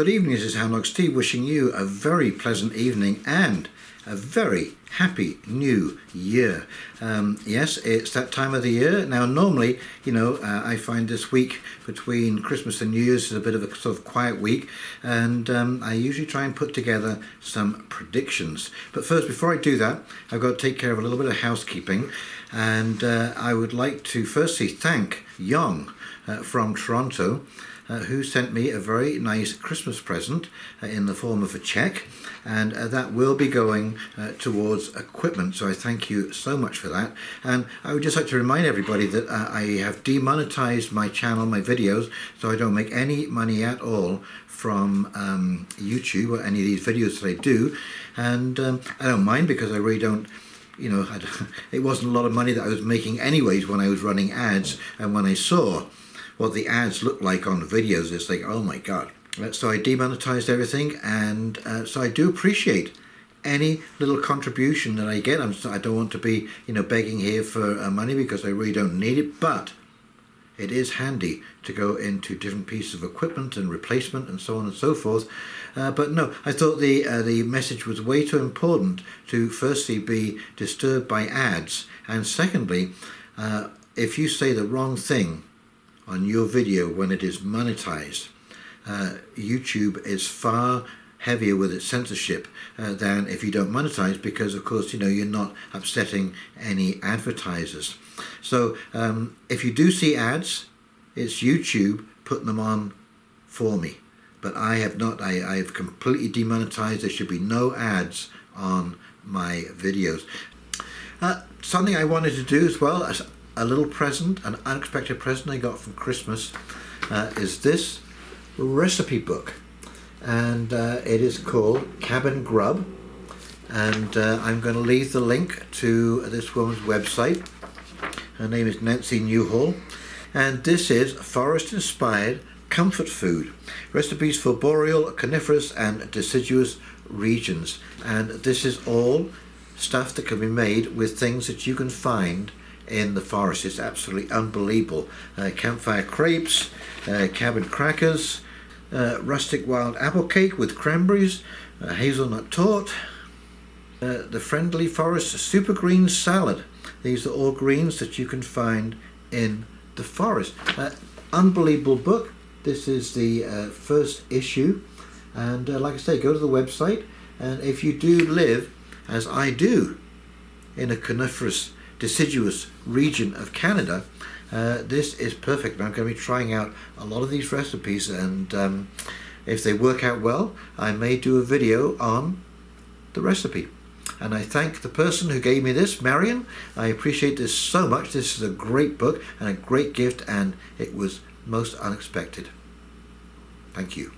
good evening. This is Houndog Steve wishing you a very pleasant evening and a very happy new year. Yes, it's that time of the year. Now normally, I find this week between Christmas and New Year's is a bit of a sort of quiet week, and I usually try and put together some predictions. But first, before I do that, I've got to take care of a little bit of housekeeping, and I would like to firstly thank Young from Toronto, who sent me a very nice Christmas present in the form of a check, and that will be going towards equipment, so I thank you so much for that. And I would just like to remind everybody that I have demonetized my channel, my videos, so I don't make any money at all from YouTube or any of these videos that I do, and I don't mind, because I really don't, it wasn't a lot of money that I was making anyways when I was running ads, and when I saw what the ads look like on the videos, it's like, oh my god. So I demonetized everything, and so I do appreciate any little contribution that I get. I don't want to be begging here for money, because I really don't need it, but it is handy to go into different pieces of equipment and replacement and so on and so forth. But no, I thought the message was way too important to firstly be disturbed by ads, and secondly, if you say the wrong thing on your video when it is monetized, YouTube is far heavier with its censorship than if you don't monetize, because of course you're not upsetting any advertisers. So if you do see ads, it's YouTube putting them on for me, but I have not. I've completely demonetized. There should be no ads on my videos. Something I wanted to do as well, as a little present, an unexpected present I got from Christmas, is this recipe book, and it is called Cabin Grub, and I'm going to leave the link to this woman's website. Her name is Nancy Newhall, and this is forest inspired comfort food, recipes for boreal, coniferous and deciduous regions, and this is all stuff that can be made with things that you can find in the forest. It's absolutely unbelievable. Campfire crepes, cabin crackers, rustic wild apple cake with cranberries, hazelnut tort, the friendly forest super green salad. These are all greens that you can find in the forest. Unbelievable book. This is the first issue, and like I say, go to the website, and if you do live, as I do, in a coniferous deciduous region of Canada, this is perfect. I'm going to be trying out a lot of these recipes, and if they work out well, I may do a video on the recipe. And I thank the person who gave me this, Marion. I appreciate this so much. This is a great book and a great gift, and it was most unexpected. Thank you.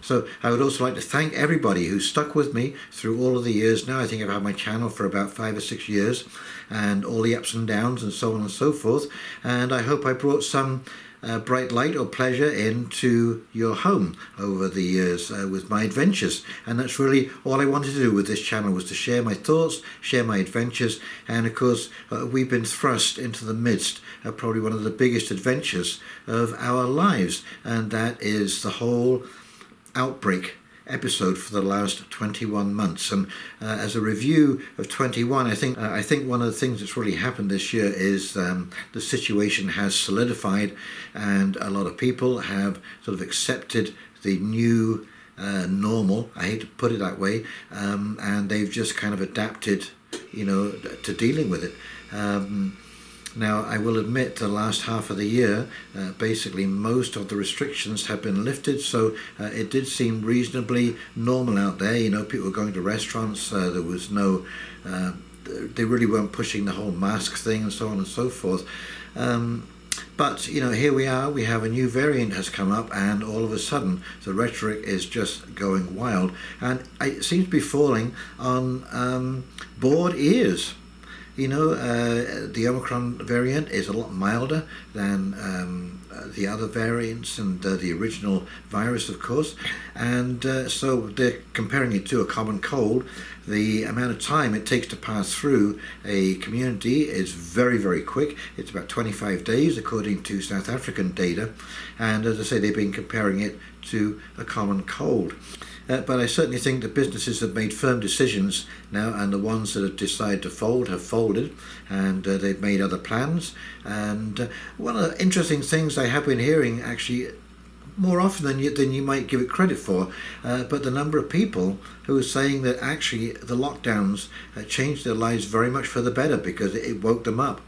So I would also like to thank everybody who stuck with me through all of the years. Now I think I've had my channel for about 5 or 6 years, and all the ups and downs and so on and so forth. And I hope I brought some bright light or pleasure into your home over the years with my adventures. And that's really all I wanted to do with this channel, was to share my thoughts, share my adventures. And of course, we've been thrust into the midst of probably one of the biggest adventures of our lives, and that is the whole Outbreak episode for the last 21 months. And as a review of 21, I think one of the things that's really happened this year is the situation has solidified, and a lot of people have sort of accepted the new normal. I hate to put it that way, and they've just kind of adapted, to dealing with it. Now, I will admit the last half of the year, basically most of the restrictions have been lifted, so it did seem reasonably normal out there. People were going to restaurants, there was no, they really weren't pushing the whole mask thing and so on and so forth. But, here we are, we have a new variant has come up, and all of a sudden the rhetoric is just going wild, and it seems to be falling on bored ears. The Omicron variant is a lot milder than the other variants and the original virus, of course. And so they're comparing it to a common cold. The amount of time it takes to pass through a community is very, very quick. It's about 25 days, according to South African data. And as I say, they've been comparing it to a common cold. But I certainly think that businesses have made firm decisions now, and the ones that have decided to fold have folded, and they've made other plans. And one of the interesting things I have been hearing, actually, more often than you might give it credit for, but the number of people who are saying that actually the lockdowns changed their lives very much for the better, because it woke them up.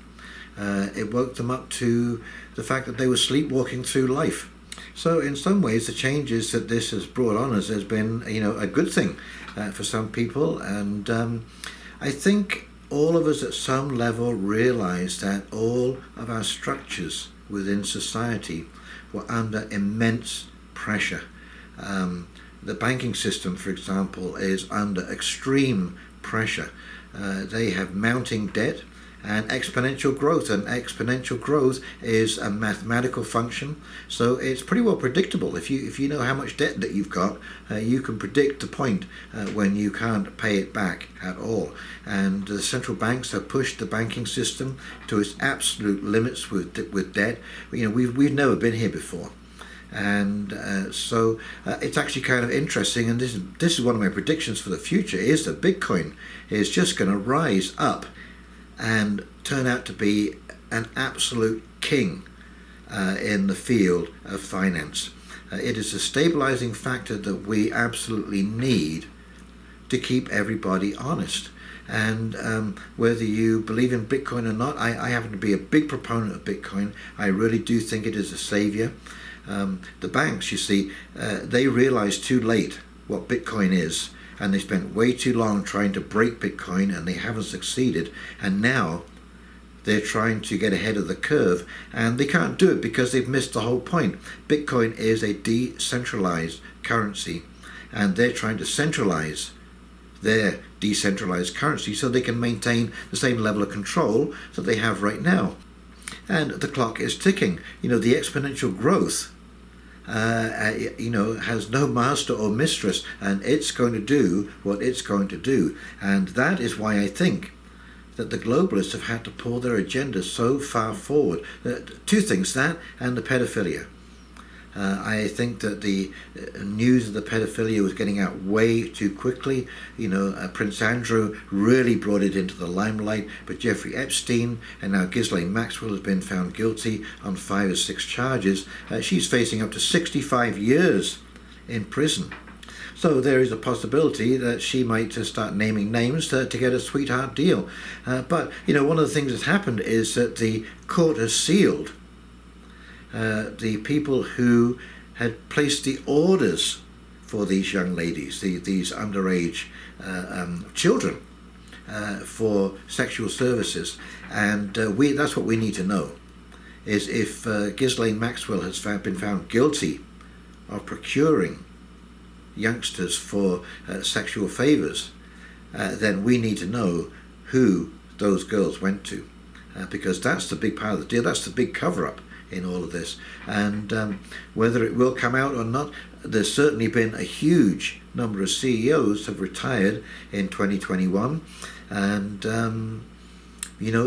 It woke them up to the fact that they were sleepwalking through life. So in some ways, the changes that this has brought on us has been, a good thing for some people. And I think all of us at some level realize that all of our structures within society were under immense pressure. The banking system, for example, is under extreme pressure. They have mounting debt and exponential growth, and exponential growth is a mathematical function, so it's pretty well predictable. If you know how much debt that you've got, you can predict the point when you can't pay it back at all. And the central banks have pushed the banking system to its absolute limits with debt. We've never been here before. And so it's actually kind of interesting, and this is one of my predictions for the future, is that Bitcoin is just going to rise up and turn out to be an absolute king in the field of finance. It is a stabilizing factor that we absolutely need to keep everybody honest. And whether you believe in Bitcoin or not, I happen to be a big proponent of Bitcoin. I really do think it is a savior. The banks, you see, they realized too late what Bitcoin is, and they spent way too long trying to break Bitcoin, and they haven't succeeded. And now they're trying to get ahead of the curve, and they can't do it because they've missed the whole point. Bitcoin is a decentralized currency, and they're trying to centralize their decentralized currency so they can maintain the same level of control that they have right now. And the clock is ticking. The exponential growth has no master or mistress, and it's going to do what it's going to do. And that is why I think that the globalists have had to pull their agenda so far forward. Two things, that and the pedophilia. I think that the news of the pedophilia was getting out way too quickly. Prince Andrew really brought it into the limelight, but Jeffrey Epstein and now Ghislaine Maxwell has been found guilty on 5 or 6 charges. She's facing up to 65 years in prison. So there is a possibility that she might start naming names to get a sweetheart deal. But one of the things that's happened is that the court has sealed the people who had placed the orders for these young ladies, these underage children, for sexual services. And that's what we need to know, is if Ghislaine Maxwell has been found guilty of procuring youngsters for sexual favors, then we need to know who those girls went to, because that's the big part of the deal. That's the big cover-up in all of this. And whether it will come out or not, there's certainly been a huge number of CEOs have retired in 2021, and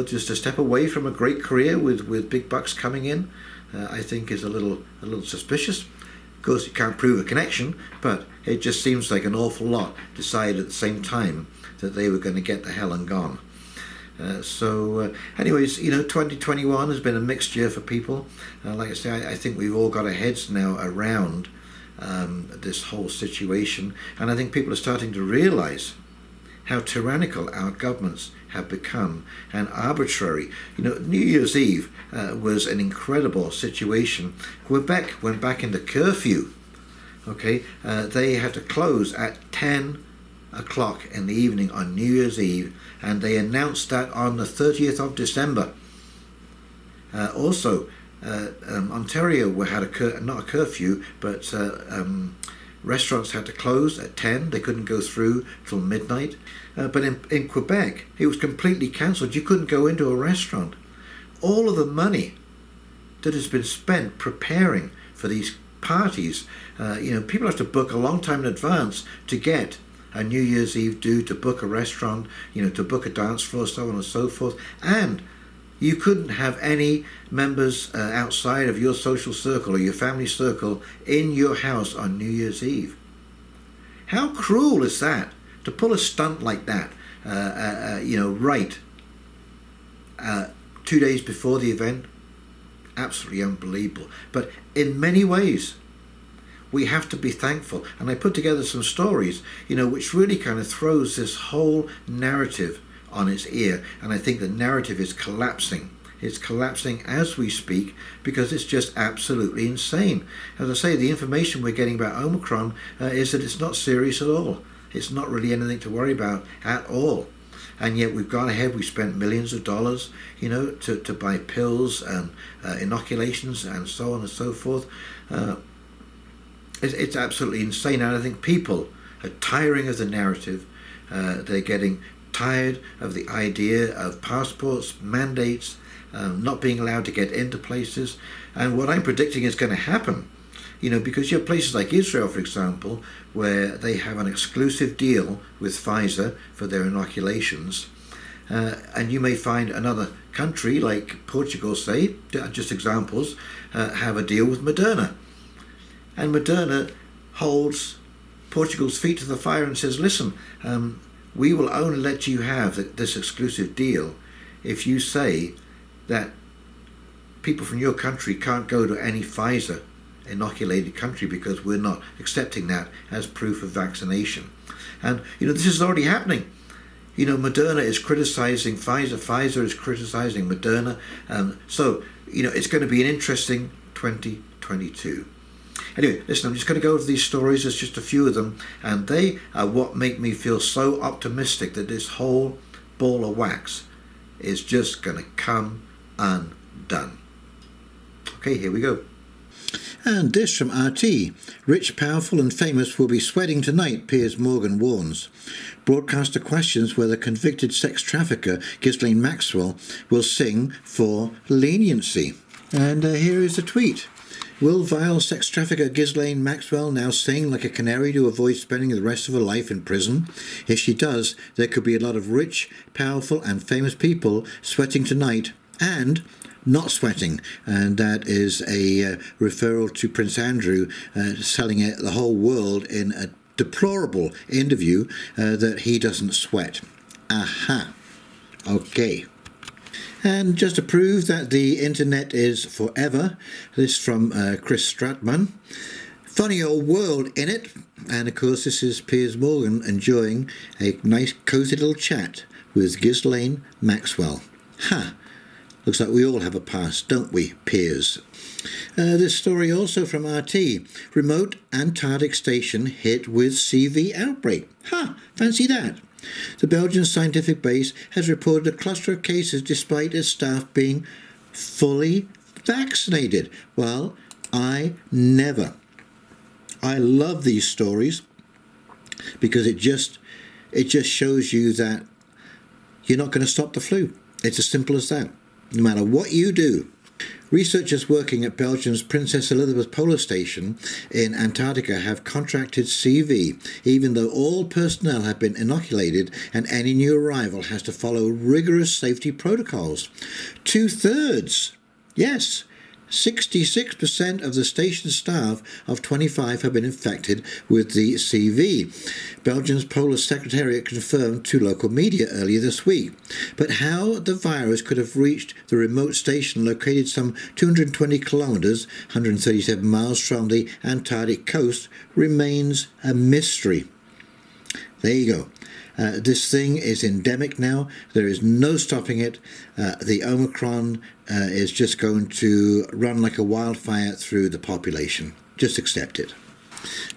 just a step away from a great career with big bucks coming in, I think is a little suspicious. Of course, you can't prove a connection, but it just seems like an awful lot decided at the same time that they were going to get the hell and gone. Anyways, 2021 has been a mixed year for people. Like I say, I think we've all got our heads now around this whole situation, and I think people are starting to realize how tyrannical our governments have become and arbitrary. New Year's Eve was an incredible situation. Quebec went back into curfew. Okay, they had to close at 10 o'clock in the evening on New Year's Eve, and they announced that on the 30th of December. Also, Ontario had not a curfew, but restaurants had to close at 10. They couldn't go through till midnight. But in Quebec, it was completely cancelled. You couldn't go into a restaurant. All of the money that has been spent preparing for these parties. People have to book a long time in advance to get a New Year's Eve do, to book a restaurant, to book a dance floor, so on and so forth. And you couldn't have any members outside of your social circle or your family circle in your house on New Year's Eve. How cruel is that, to pull a stunt like that, right 2 days before the event? Absolutely unbelievable. But in many ways, we have to be thankful. And I put together some stories, which really kind of throws this whole narrative on its ear. And I think the narrative is collapsing. It's collapsing as we speak because it's just absolutely insane. As I say, the information we're getting about Omicron is that it's not serious at all. It's not really anything to worry about at all. And yet we've gone ahead, we spent millions of dollars, to buy pills and inoculations and so on and so forth. It's absolutely insane. And I think people are tiring of the narrative. They're getting tired of the idea of passports, mandates, not being allowed to get into places. And what I'm predicting is going to happen, because you have places like Israel, for example, where they have an exclusive deal with Pfizer for their inoculations. And you may find another country like Portugal, say, just examples, have a deal with Moderna. And Moderna holds Portugal's feet to the fire and says, listen, we will only let you have this exclusive deal if you say that people from your country can't go to any Pfizer inoculated country, because we're not accepting that as proof of vaccination. And this is already happening. Moderna is criticizing Pfizer, Pfizer is criticizing Moderna. So it's going to be an interesting 2022. Anyway, listen, I'm just going to go over these stories. There's just a few of them, and they are what make me feel so optimistic that this whole ball of wax is just going to come undone. Okay, here we go. And this from RT. Rich, powerful and famous will be sweating tonight, Piers Morgan warns. Broadcaster questions whether convicted sex trafficker Ghislaine Maxwell will sing for leniency. And here is the tweet. Will vile sex trafficker Ghislaine Maxwell now sing like a canary to avoid spending the rest of her life in prison? If she does, there could be a lot of rich, powerful and famous people sweating tonight and not sweating. And that is a referral to Prince Andrew telling the whole world in a deplorable interview that he doesn't sweat. Aha. Okay. And just to prove that the internet is forever, this from Chris Stratman. Funny old world, innit? And of course this is Piers Morgan enjoying a nice cosy little chat with Ghislaine Maxwell. Ha! Looks like we all have a past, don't we, Piers? This story also from RT. Remote Antarctic station hit with CV outbreak. Ha! Fancy that. The Belgian scientific base has reported a cluster of cases despite its staff being fully vaccinated. Well, I never. I love these stories because it just shows you that you're not going to stop the flu. It's as simple as that. No matter what you do. Researchers working at Belgium's Princess Elizabeth Polar Station in Antarctica have contracted CV, even though all personnel have been inoculated and any new arrival has to follow rigorous safety protocols. 2/3, yes, 66% of the station staff of 25 have been infected with the CV. Belgium's Polar Secretariat confirmed to local media earlier this week. But how the virus could have reached the remote station located some 220 kilometres, 137 miles from the Antarctic coast remains a mystery. There you go. This thing is endemic now. There is no stopping it. The Omicron is just going to run like a wildfire through the population. Just accept it.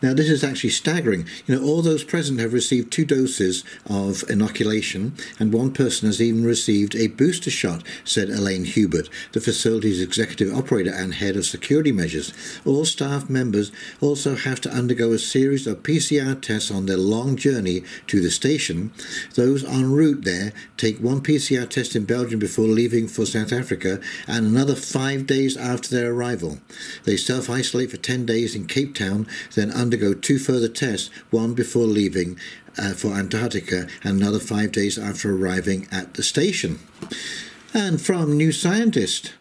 Now, this is actually staggering. All those present have received 2 doses of inoculation, and one person has even received a booster shot, said Elaine Hubert, the facility's executive operator and head of security measures. All staff members also have to undergo a series of PCR tests on their long journey to the station. Those en route there take 1 PCR test in Belgium before leaving for South Africa, and another 5 days after their arrival. They self-isolate for 10 days in Cape Town, then undergo 2 further tests, one before leaving for Antarctica and another 5 days after arriving at the station. And from New Scientist,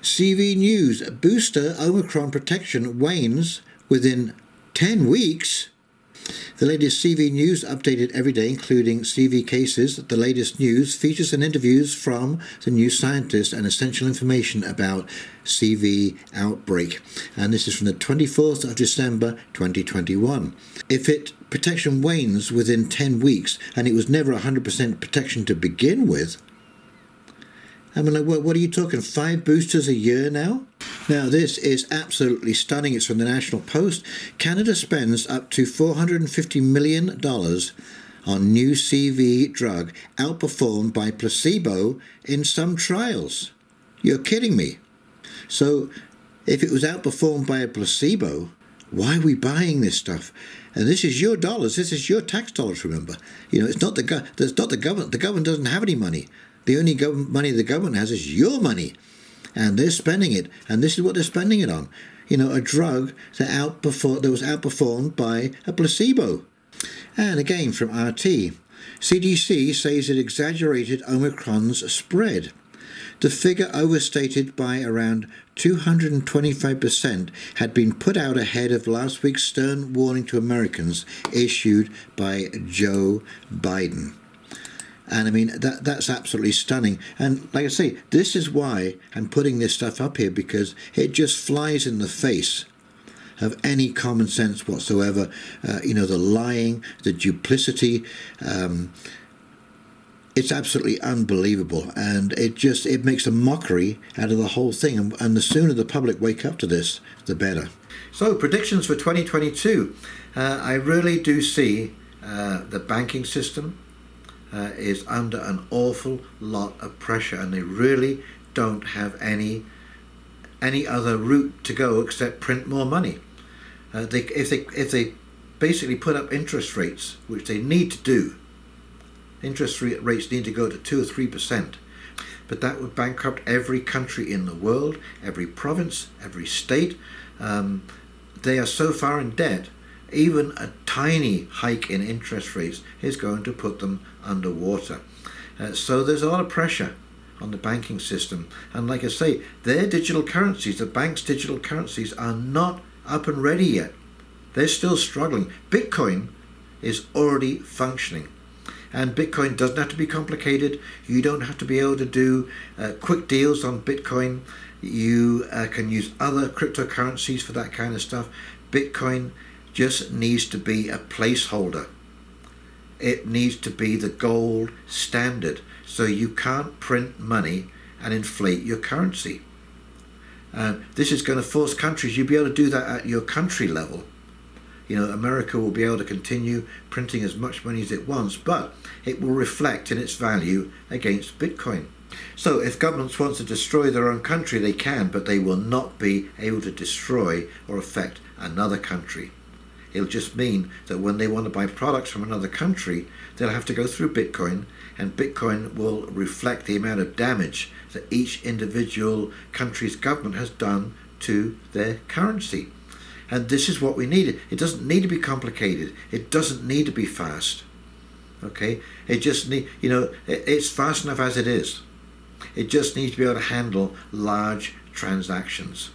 CV News, booster Omicron protection wanes within 10 weeks. The latest CV news updated every day, including CV cases. The latest news, features and interviews from the New Scientist and essential information about CV outbreak. And this is from the 24th of December 2021. If protection wanes within 10 weeks, and it was never 100% protection to begin with, I mean, what are you talking, 5 boosters a year now? Now, this is absolutely stunning. It's from the National Post. Canada spends up to $450 million on new CV drug, outperformed by placebo in some trials. You're kidding me. So, if it was outperformed by a placebo, why are we buying this stuff? And this is your dollars. This is your tax dollars, remember. It's not the government. The government doesn't have any money. The only money the government has is your money. And they're spending it. And this is what they're spending it on. A drug that was outperformed by a placebo. And again from RT. CDC says it exaggerated Omicron's spread. The figure, overstated by around 225%, had been put out ahead of last week's stern warning to Americans issued by Joe Biden. And I mean, that's absolutely stunning. And like I say, this is why I'm putting this stuff up here, because it just flies in the face of any common sense whatsoever. The lying, the duplicity, it's absolutely unbelievable. And it makes a mockery out of the whole thing. And the sooner the public wake up to this, the better. So, predictions for 2022. I really do see the banking system is under an awful lot of pressure, and they really don't have any other route to go except print more money. If they basically put up interest rates, which they need to do, interest rates need to go to 2 or 3%, but that would bankrupt every country in the world, every province, every state. They are so far in debt. Even a tiny hike in interest rates is going to put them underwater. So there's a lot of pressure on the banking system. And like I say, their digital currencies, the bank's digital currencies, are not up and ready yet. They're still struggling. Bitcoin is already functioning. And Bitcoin doesn't have to be complicated. You don't have to be able to do quick deals on Bitcoin. You can use other cryptocurrencies for that kind of stuff. Bitcoin just needs to be a placeholder. It needs to be the gold standard. So you can't print money and inflate your currency. This is going to force countries, you'll be able to do that at your country level. America will be able to continue printing as much money as it wants, but it will reflect in its value against Bitcoin. So if governments want to destroy their own country, they can, but they will not be able to destroy or affect another country. It'll just mean that when they want to buy products from another country, they'll have to go through Bitcoin, and Bitcoin will reflect the amount of damage that each individual country's government has done to their currency. And this is what we need. It doesn't need to be complicated. It doesn't need to be fast. Okay? It just it's fast enough as it is. It just needs to be able to handle large transactions.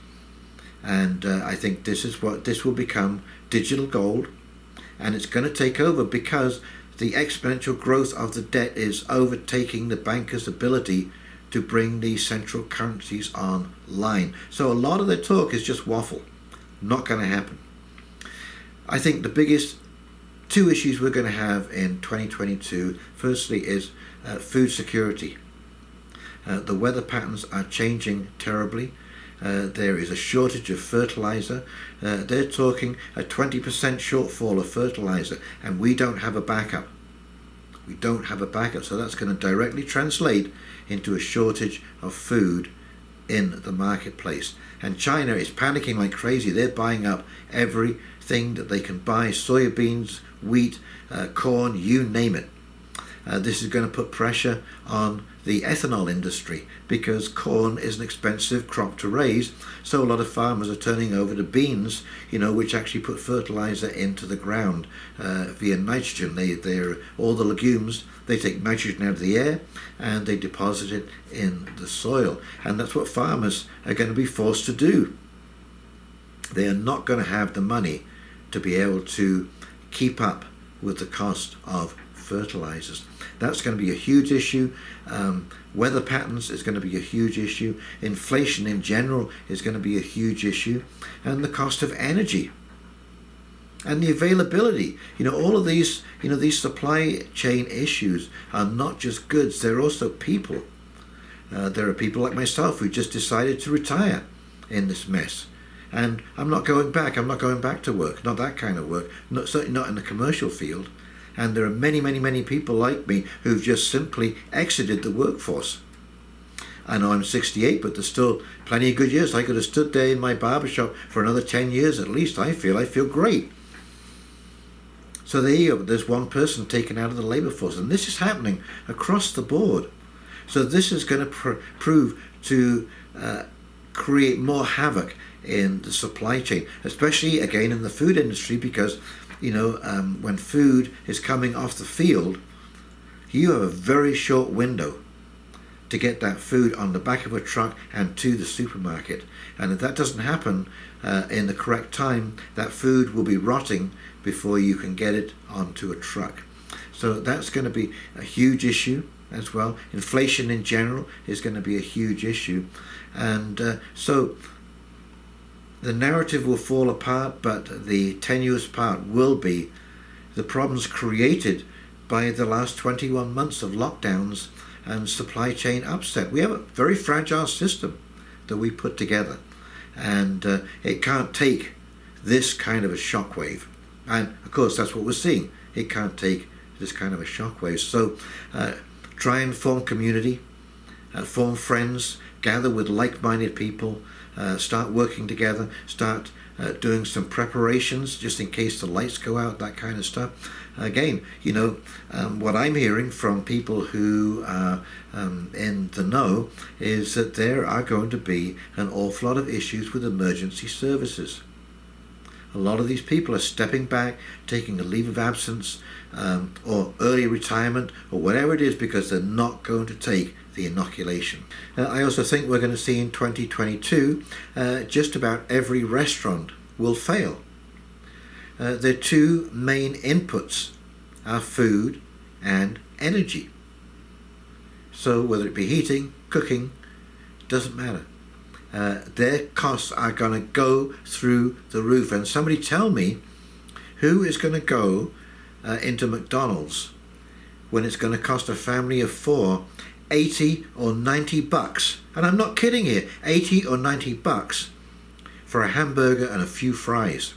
And I think this will become digital gold, and it's going to take over because the exponential growth of the debt is overtaking the bankers' ability to bring these central currencies online. So a lot of their talk is just waffle. Not going to happen. I think the biggest 2 issues we're going to have in 2022, firstly, is food security. The weather patterns are changing terribly. there is a shortage of fertilizer. They're talking a 20% shortfall of fertilizer, and we don't have a backup. We don't have a backup, so that's going to directly translate into a shortage of food in the marketplace. And China is panicking like crazy. They're buying up everything that they can buy: soybeans, wheat, corn, you name it. This is going to put pressure on the ethanol industry, because corn is an expensive crop to raise, so a lot of farmers are turning over to beans, which actually put fertilizer into the ground via nitrogen. They're all the legumes, they take nitrogen out of the air and they deposit it in the soil, and that's what farmers are going to be forced to do. They are not going to have the money to be able to keep up with the cost of fertilizers. That's going to be a huge issue. Weather patterns is going to be a huge issue. Inflation in general is going to be a huge issue, and the cost of energy and the availability. All of these, these supply chain issues are not just goods; they're also people. There are people like myself who just decided to retire in this mess, and I'm not going back. I'm not going back to work. Not that kind of work. Certainly not in the commercial field. And there are many, many, many people like me who've just simply exited the workforce. I know I'm 68, but there's still plenty of good years. I could have stood there in my barbershop for another 10 years at least. I feel great. So there you go. There's one person taken out of the labor force, and this is happening across the board. So this is going to prove to create more havoc in the supply chain, especially again in the food industry, because when food is coming off the field, you have a very short window to get that food on the back of a truck and to the supermarket. And if that doesn't happen in the correct time, that food will be rotting before you can get it onto a truck. So that's going to be a huge issue as well. Inflation in general is going to be a huge issue. And so the narrative will fall apart, but the tenuous part will be the problems created by the last 21 months of lockdowns and supply chain upset. We have a very fragile system that we put together, and it can't take this kind of a shockwave. And of course, that's what we're seeing. It can't take this kind of a shockwave. So try and form community, form friends, gather with like-minded people, start working together, start doing some preparations just in case the lights go out, that kind of stuff. Again, what I'm hearing from people who are in the know is that there are going to be an awful lot of issues with emergency services. A lot of these people are stepping back, taking a leave of absence or early retirement or whatever it is, because they're not going to take the inoculation. I also think we're going to see in 2022 just about every restaurant will fail. Their two main inputs are food and energy. So whether it be heating, cooking, doesn't matter. Their costs are going to go through the roof. And somebody tell me who is going to go into McDonald's when it's going to cost a family of four $80 or $90, and I'm not kidding here, $80 or $90 for a hamburger and a few fries.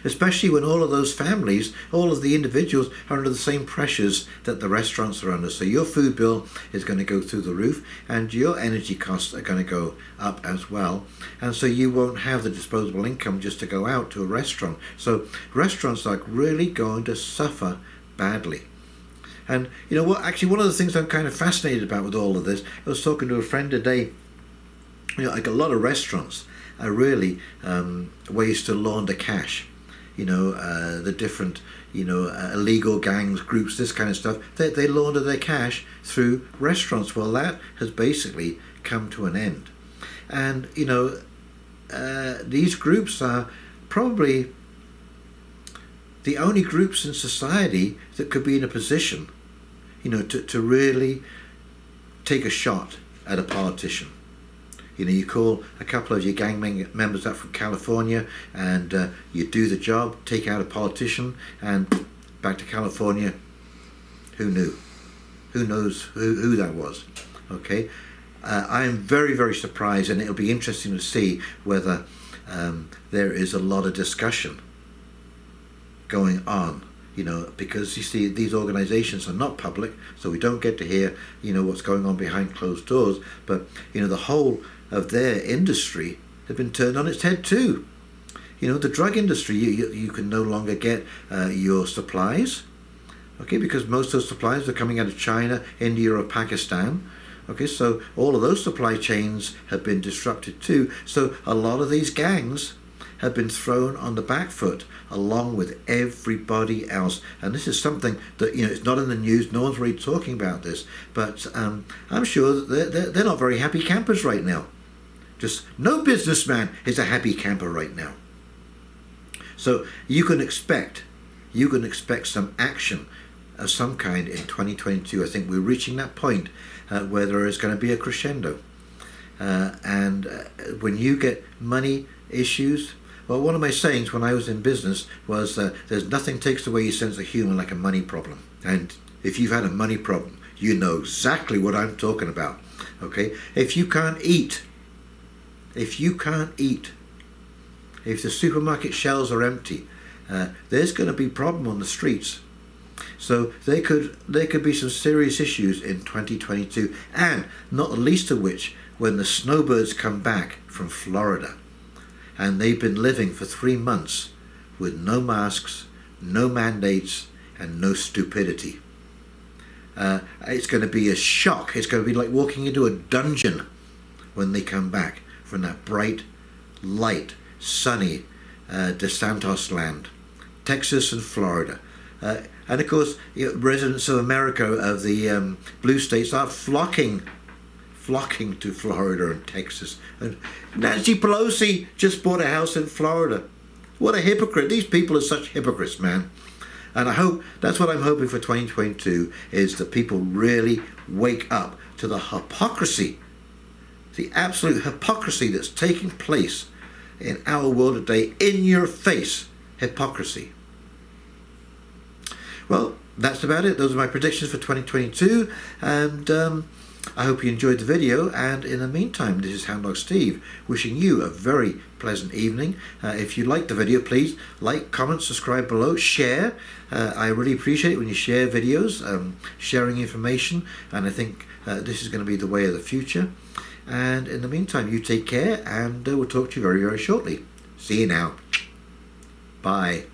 Especially when all of those families, all of the individuals are under the same pressures that the restaurants are under. So your food bill is going to go through the roof, and your energy costs are going to go up as well. And so you won't have the disposable income just to go out to a restaurant. So restaurants are really going to suffer badly. And you know what, actually one of the things I'm kind of fascinated about with all of this, I was talking to a friend today, like a lot of restaurants are really ways to launder cash. The different, illegal gangs, groups, this kind of stuff, they launder their cash through restaurants. Well, that has basically come to an end. And, these groups are probably the only groups in society that could be in a position, to really take a shot at a politician. You call a couple of your gang members up from California and you do the job, take out a politician, and back to California. Who knew? Who knows who that was? Okay. I'm very, very surprised, and it'll be interesting to see whether there is a lot of discussion going on, because you see these organizations are not public, so we don't get to hear, what's going on behind closed doors, but, the whole of their industry has been turned on its head too. The drug industry, you can no longer get your supplies, okay, because most of those supplies are coming out of China, India or Pakistan. Okay, so all of those supply chains have been disrupted too. So a lot of these gangs have been thrown on the back foot along with everybody else. And this is something that, it's not in the news. No one's really talking about this. But I'm sure that they're not very happy campers right now. Just no businessman is a happy camper right now. So you can expect some action of some kind in 2022. I think we're reaching that point where there is going to be a crescendo. And when you get money issues, well, one of my sayings when I was in business was there's nothing takes away your sense of humour like a money problem. And if you've had a money problem, you know exactly what I'm talking about. Okay? If you can't eat, if the supermarket shelves are empty, there's going to be problem on the streets. So there could be some serious issues in 2022, and not the least of which when the snowbirds come back from Florida, and they've been living for 3 months with no masks, no mandates, and no stupidity. It's going to be a shock. It's going to be like walking into a dungeon when they come back from that bright, light, sunny DeSantos land, Texas and Florida. And of course, residents of America, of the blue states, are flocking to Florida and Texas. And Nancy Pelosi just bought a house in Florida. What a hypocrite. These people are such hypocrites, man. And I hope, that's what I'm hoping for 2022, is that people really wake up to the hypocrisy, the absolute hypocrisy that's taking place in our world today, in your face hypocrisy. Well, that's about it. Those are my predictions for 2022, and I hope you enjoyed the video. And in the meantime, this is Houndog Steve wishing you a very pleasant evening. If you liked the video, please like, comment, subscribe below, share. I really appreciate it when you share videos, sharing information, and I think this is going to be the way of the future. And in the meantime, you take care, and we'll talk to you very, very shortly. See you now. Bye.